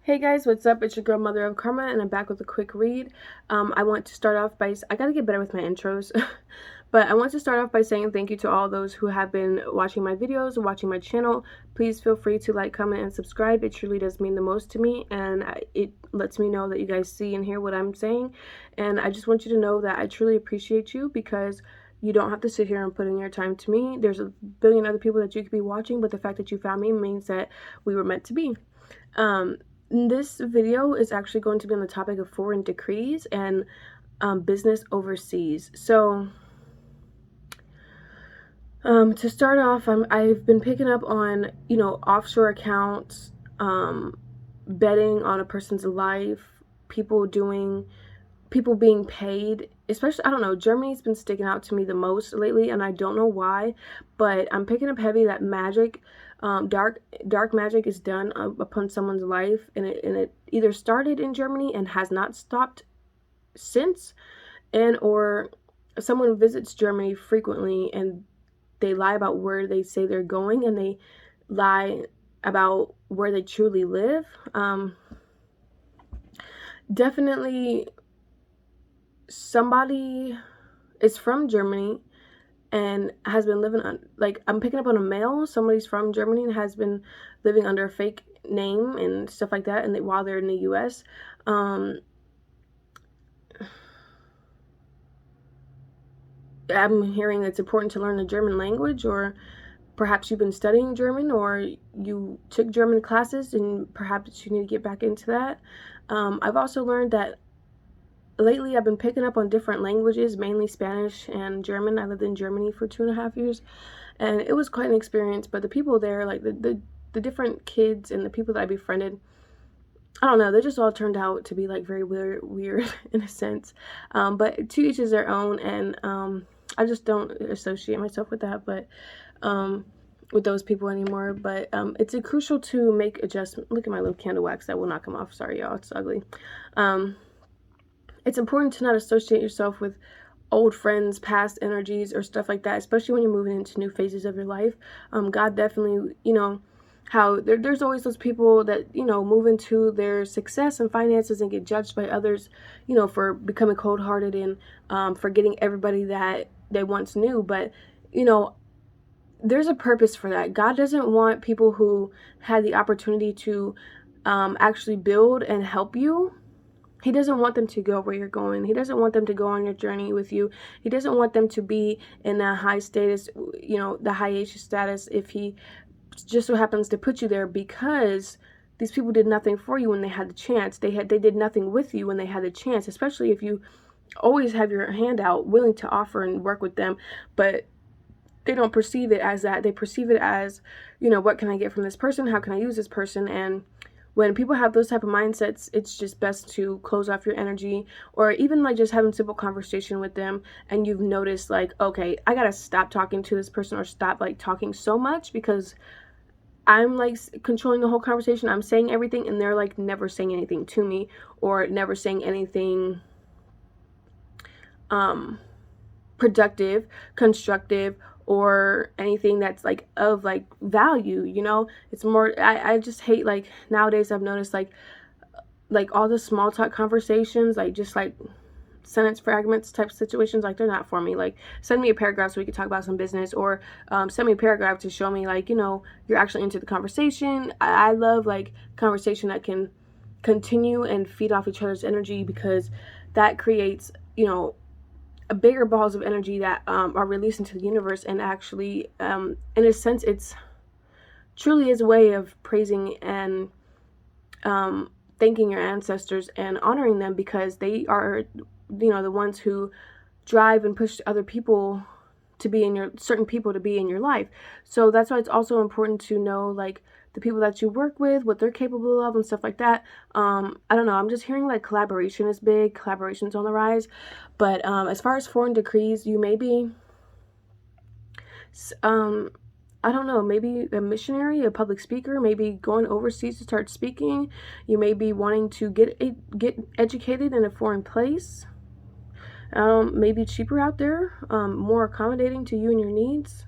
Hey guys, what's up? It's your girl Mother of Karma, and I'm back with a quick read. I want to start off by, I gotta get better with my intros, but I want to start off by saying thank you to all those who have been watching my videos and watching my channel. Please feel free to like, comment, and subscribe. It truly does mean the most to me, and it lets me know that you guys see and hear what I'm saying. And I just want you to know that I truly appreciate you, because you don't have to sit here and put in your time to me. There's a billion other people that you could be watching, but the fact that you found me means that we were meant to be. This video is actually going to be on the topic of foreign decrees and business overseas. So to start off, I've been picking up on, offshore accounts, betting on a person's life, people being paid, especially, I don't know, Germany's been sticking out to me the most lately, and I don't know why, but I'm picking up heavy that magic, dark magic is done upon someone's life, and it either started in Germany and has not stopped since, and or someone visits Germany frequently and they lie about where they say they're going, and they lie about where they truly live. Definitely somebody is from Germany and has been living on, like, I'm picking up on a male, somebody's from Germany and has been living under a fake name and stuff like that, and while they're in the US. I'm hearing it's important to learn the German language, or perhaps you've been studying German, or you took German classes and perhaps you need to get back into that. I've also learned that lately I've been picking up on different languages, mainly Spanish and German. I lived in Germany for 2.5 years, and it was quite an experience. But the people there, like the different kids and the people that I befriended, I don't know, they just all turned out to be like very weird in a sense. But to each is their own, and I just don't associate myself with that, but with those people anymore. But it's crucial to make adjustments. Look at my little candle wax that will not come off. Sorry, y'all, it's ugly. It's important to not associate yourself with old friends, past energies, or stuff like that, especially when you're moving into new phases of your life. God definitely, how there's always those people that, move into their success and finances and get judged by others, for becoming cold-hearted and forgetting everybody that they once knew. But, there's a purpose for that. God doesn't want people who had the opportunity to actually build and help you. He doesn't want them to go where you're going. He doesn't want them to go on your journey with you. He doesn't want them to be in a high status, the hiatus status, if he just so happens to put you there, because these people did nothing for you when they had the chance. They did nothing with you when they had the chance, especially if you always have your hand out, willing to offer and work with them. But they don't perceive it as that. They perceive it as, what can I get from this person? How can I use this person? And when people have those type of mindsets, it's just best to close off your energy, or even like just having simple conversation with them, and you've noticed like, okay, I gotta stop talking to this person, or stop like talking so much, because I'm like controlling the whole conversation. I'm saying everything and they're like never saying anything to me, or never saying anything productive, constructive, or anything that's like of like value. It's more, I just hate, like, nowadays I've noticed like all the small talk conversations, like just like sentence fragments type situations, like they're not for me. Like, send me a paragraph so we can talk about some business, or send me a paragraph to show me like, you're actually into the conversation. I love like conversation that can continue and feed off each other's energy, because that creates, bigger balls of energy that are released into the universe. And actually, in a sense, it's truly is a way of praising and thanking your ancestors and honoring them, because they are, the ones who drive and push other people to be in certain people to be in your life. So that's why it's also important to know like the people that you work with, what they're capable of and stuff like that. I don't know, I'm just hearing like collaboration is big, collaboration's on the rise. But as far as foreign decrees, you may be I don't know, maybe a missionary, a public speaker, maybe going overseas to start speaking. You may be wanting to get educated in a foreign place. Maybe cheaper out there, more accommodating to you and your needs.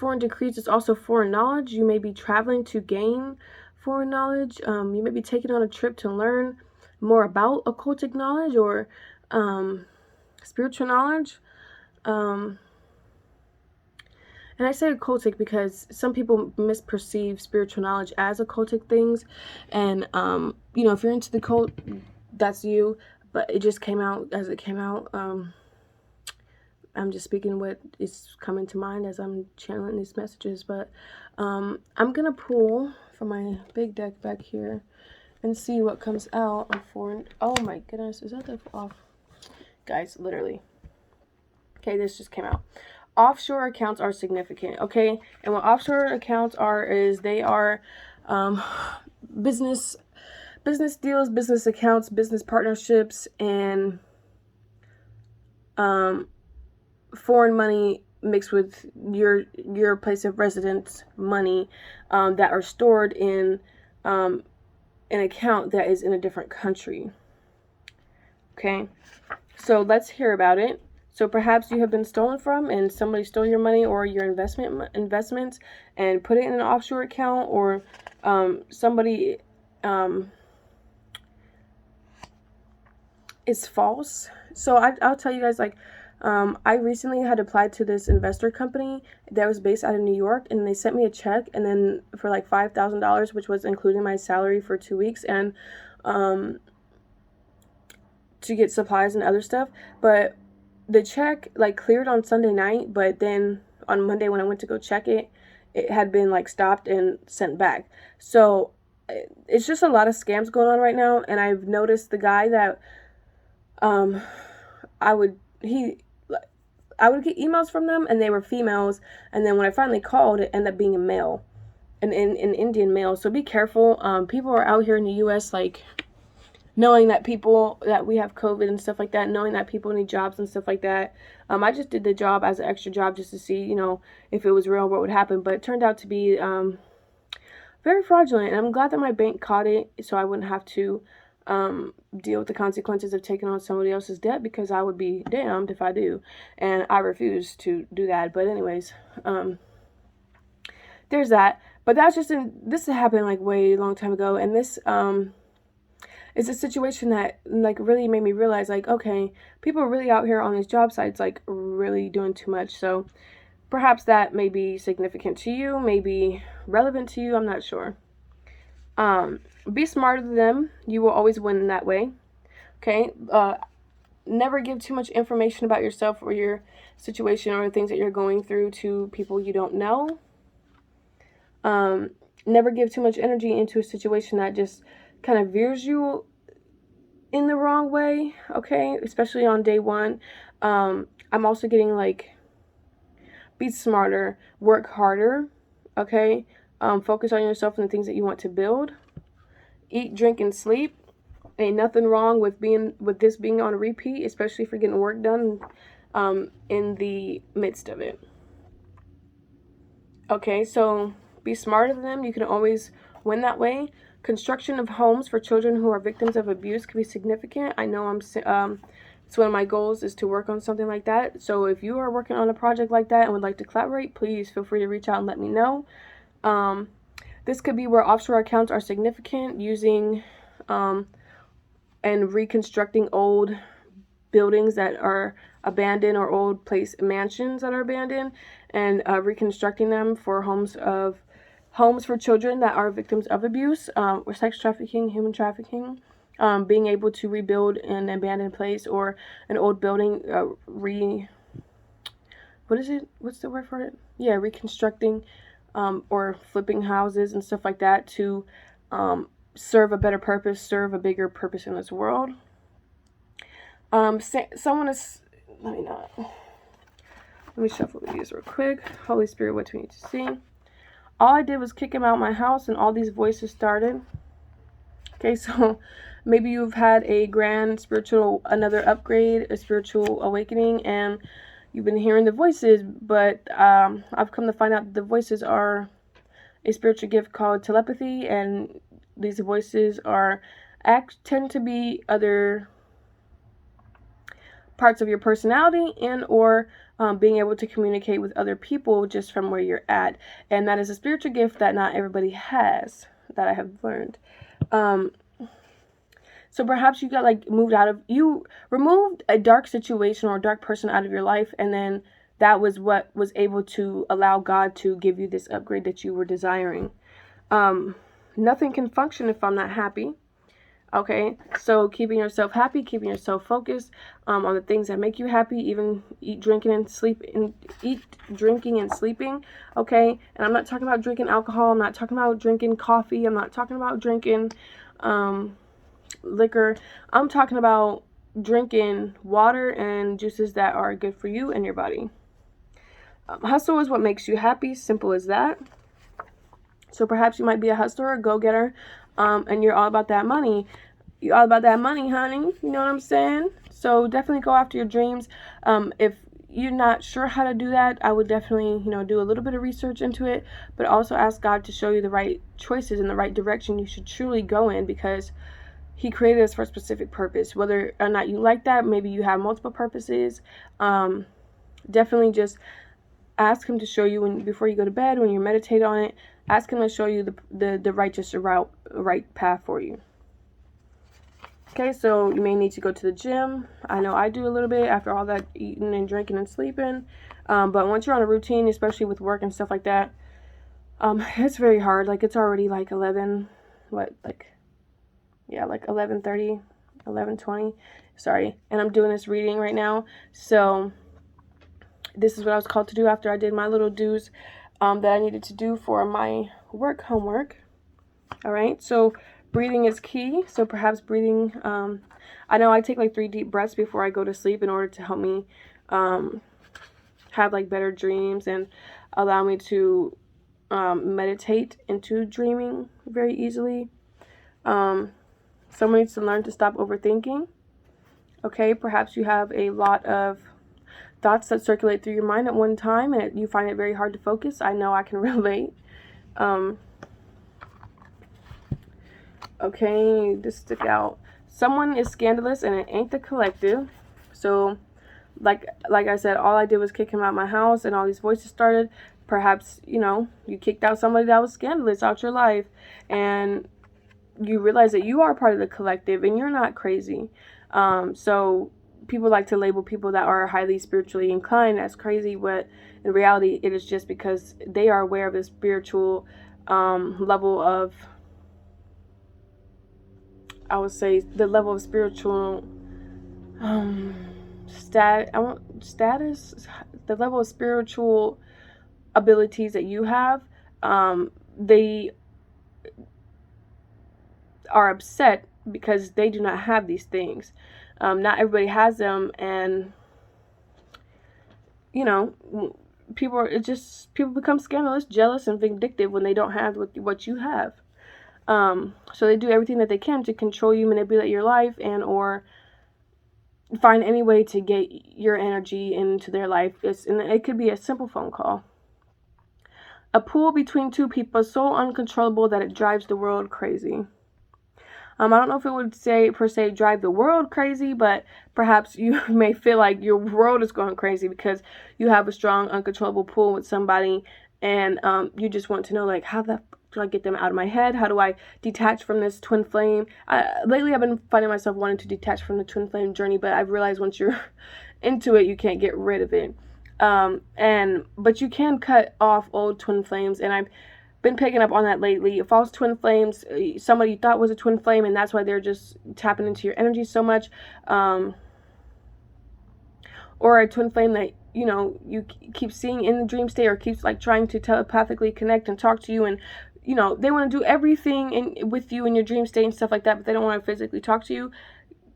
Foreign decrees is also foreign knowledge. You may be traveling to gain foreign knowledge. You may be taking on a trip to learn more about occultic knowledge or spiritual knowledge. And I say occultic because some people misperceive spiritual knowledge as occultic things. And, if you're into the cult, that's you. But it just came out as it came out. I'm just speaking what is coming to mind as I'm channeling these messages. But I'm going to pull from my big deck back here and see what comes out on foreign. Oh my goodness, is that off? Guys, literally. Okay, this just came out. Offshore accounts are significant, okay? And what offshore accounts are is they are business deals, business accounts, business partnerships, and foreign money mixed with your place of residence money that are stored in an account that is in a different country. Okay, so let's hear about it. So perhaps you have been stolen from and somebody stole your money or your investments and put it in an offshore account, or somebody is false. So I'll tell you guys, like, I recently had applied to this investor company that was based out of New York, and they sent me a check, and then for like $5,000, which was including my salary for 2 weeks, and to get supplies and other stuff. But the check like cleared on Sunday night, but then on Monday when I went to go check it, it had been like stopped and sent back. So it's just a lot of scams going on right now. And I've noticed the guy that I would get emails from them, and they were females, and then when I finally called, it ended up being a male, an Indian male. So be careful. People are out here in the US like knowing that we have COVID and stuff like that, knowing that people need jobs and stuff like that. I just did the job as an extra job just to see, if it was real, what would happen. But it turned out to be very fraudulent. And I'm glad that my bank caught it so I wouldn't have to deal with the consequences of taking on somebody else's debt, because I would be damned if I do. And I refuse to do that. But anyways, there's that. But that's just this happened like way long time ago. And this it's a situation that like really made me realize, like, okay, people are really out here on these job sites like really doing too much. So perhaps that may be significant to you, maybe relevant to you, I'm not sure. Be smarter than them. You will always win in that way. Okay. Never give too much information about yourself or your situation or the things that you're going through to people you don't know. Never give too much energy into a situation that just kind of veers you in the wrong way, okay? Especially on day one. I'm also getting like, be smarter, work harder, okay? Focus on yourself and the things that you want to build. Eat, drink, and sleep. Ain't nothing wrong with this being on repeat, especially for getting work done in the midst of it. Okay, so be smarter than them. You can always win that way. Construction of homes for children who are victims of abuse can be significant. I know it's one of my goals is to work on something like that. So if you are working on a project like that and would like to collaborate, please feel free to reach out and let me know. This could be where offshore accounts are significant, using and reconstructing old buildings that are abandoned, or old mansions that are abandoned, and reconstructing them for homes for children that are victims of abuse, or sex trafficking, human trafficking. Being able to rebuild an abandoned place or an old building, what's the word for it? Yeah, reconstructing, or flipping houses and stuff like that to serve a better purpose, serve a bigger purpose in this world. Someone is, let me shuffle these real quick. Holy Spirit, what do we need to see? All I did was kick him out of my house and all these voices started. Okay, so maybe you've had a grand another upgrade, a spiritual awakening, and you've been hearing the voices, but I've come to find out that the voices are a spiritual gift called telepathy, and these voices tend to be other parts of your personality, and or being able to communicate with other people just from where you're at. And that is a spiritual gift that not everybody has. that I have learned. So perhaps you got like you removed a dark situation or a dark person out of your life, and then that was what was able to allow God to give you this upgrade that you were desiring. Nothing can function if I'm not happy. Okay, so keeping yourself happy, keeping yourself focused on the things that make you happy, even eat, drinking, and sleeping. Okay, and I'm not talking about drinking alcohol. I'm not talking about drinking coffee. I'm not talking about drinking liquor. I'm talking about drinking water and juices that are good for you and your body. Hustle is what makes you happy. Simple as that. So perhaps you might be a hustler, a go-getter, and you're all about that money. You're all about that money, honey. You know what I'm saying? So definitely go after your dreams. If you're not sure how to do that, I would definitely, do a little bit of research into it, but also ask God to show you the right choices and the right direction you should truly go in, because He created us for a specific purpose. Whether or not you like that, maybe you have multiple purposes. Definitely just ask Him to show you before you go to bed, when you meditate on it. Ask Him to show you the righteous route, right path for you. Okay, so you may need to go to the gym. I know I do a little bit after all that eating and drinking and sleeping. But once you're on a routine, especially with work and stuff like that, it's very hard. Like, it's already like 11:30, 11:20. Sorry. And I'm doing this reading right now. So this is what I was called to do after I did my little dues that I needed to do for my homework. All right. So breathing is key. So perhaps breathing, I know I take like 3 deep breaths before I go to sleep in order to help me have like better dreams and allow me to meditate into dreaming very easily. Someone needs to learn to stop overthinking. Okay, perhaps you have a lot of thoughts that circulate through your mind at one time and you find it very hard to focus. I know I can relate. Okay, this stick out. Someone is scandalous and it ain't the collective. So, like I said, all I did was kick him out of my house and all these voices started. Perhaps, you kicked out somebody that was scandalous out your life and you realize that you are part of the collective and you're not crazy. So people like to label people that are highly spiritually inclined as crazy, but in reality, it is just because they are aware of the spiritual level of, I would say, the level of spiritual status, the level of spiritual abilities that you have. They are upset because they do not have these things. Not everybody has them, and people become scandalous, jealous, and vindictive when they don't have what you have. So they do everything that they can to control you, manipulate your life, and or find any way to get your energy into their life. And it could be a simple phone call. A pool between two people so uncontrollable that it drives the world crazy. I don't know if it would say per se drive the world crazy, but perhaps you may feel like your world is going crazy because you have a strong, uncontrollable pull with somebody, and you just want to know, like, how do I get them out of my head? How do I detach from this twin flame? Lately, I've been finding myself wanting to detach from the twin flame journey, but I've realized once you're into it, you can't get rid of it. But you can cut off old twin flames, and I've been picking up on that lately. False twin flames, somebody you thought was a twin flame, and that's why they're just tapping into your energy so much. Or a twin flame that, you keep seeing in the dream state, or keeps like trying to telepathically connect and talk to you, and, they want to do everything with you in your dream state and stuff like that, but they don't want to physically talk to you.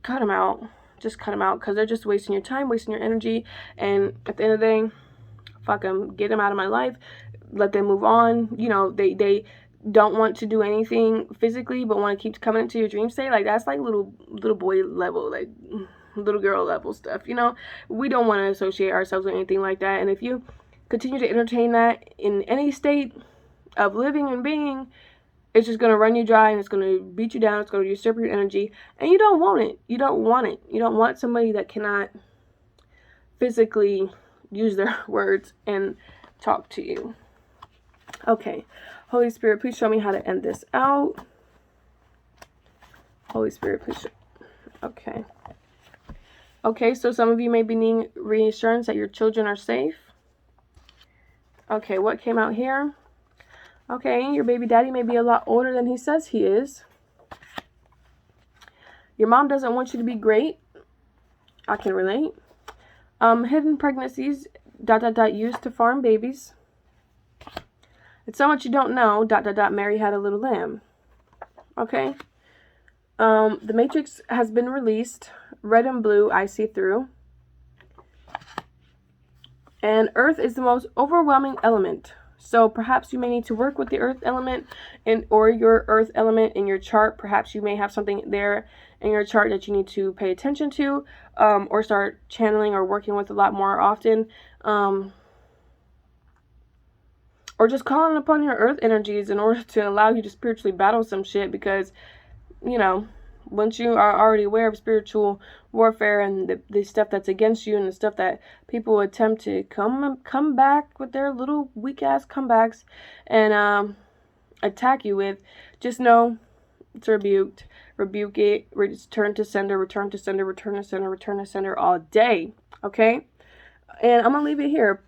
Cut them out. Just cut them out, because they're just wasting your time, wasting your energy, and at the end of the day, fuck them. Get them out of my life. Let them move on. They don't want to do anything physically, but want to keep coming into your dream state. Like, that's like little boy level, like little girl level stuff. We don't want to associate ourselves with anything like that. And if you continue to entertain that in any state of living and being, it's just going to run you dry, and it's going to beat you down. It's going to usurp your energy, and you don't want it. You don't want it. You don't want somebody that cannot physically use their words and talk to you. Okay, Holy Spirit, please show me how to end this out. Holy Spirit, please show. Okay. Okay, so some of you may be needing reassurance that your children are safe. Okay, what came out here? Okay, your baby daddy may be a lot older than he says he is. Your mom doesn't want you to be great. I can relate. Hidden pregnancies, ... used to farm babies. It's so much you don't know, ... Mary had a little lamb. Okay. The Matrix has been released. Red and blue, I see through. And earth is the most overwhelming element. So perhaps you may need to work with the earth element or your earth element in your chart. Perhaps you may have something there in your chart that you need to pay attention to, or start channeling or working with a lot more often. Or just calling upon your earth energies in order to allow you to spiritually battle some shit, because, you know, once you are already aware of spiritual warfare and the stuff that's against you and the stuff that people attempt to come back with their little weak ass comebacks and attack you with, just know it's rebuked. Rebuke it. Return to sender. Return to sender. Return to sender. Return to sender all day. Okay, and I'm gonna leave it here.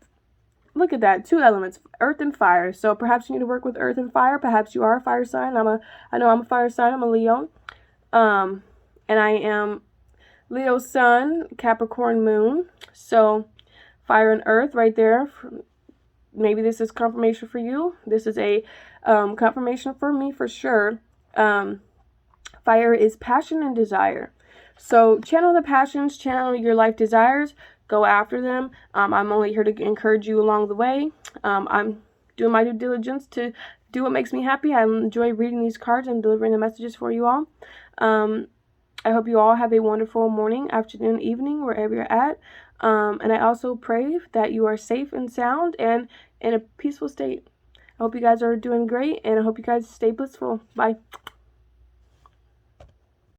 Look at that, 2 elements, earth and fire. So perhaps you need to work with earth and fire. Perhaps you are a fire sign. I know I'm a fire sign. I'm a Leo. And I am Leo sun, Capricorn moon. So fire and earth right there. Maybe this is confirmation for you. This is a confirmation for me for sure. Fire is passion and desire. So channel the passions, channel your life desires, go after them. I'm only here to encourage you along the way. I'm doing my due diligence to do what makes me happy. I enjoy reading these cards and delivering the messages for you all. I hope you all have a wonderful morning, afternoon, evening, wherever you're at. And I also pray that you are safe and sound and in a peaceful state. I hope you guys are doing great, and I hope you guys stay blissful. Bye.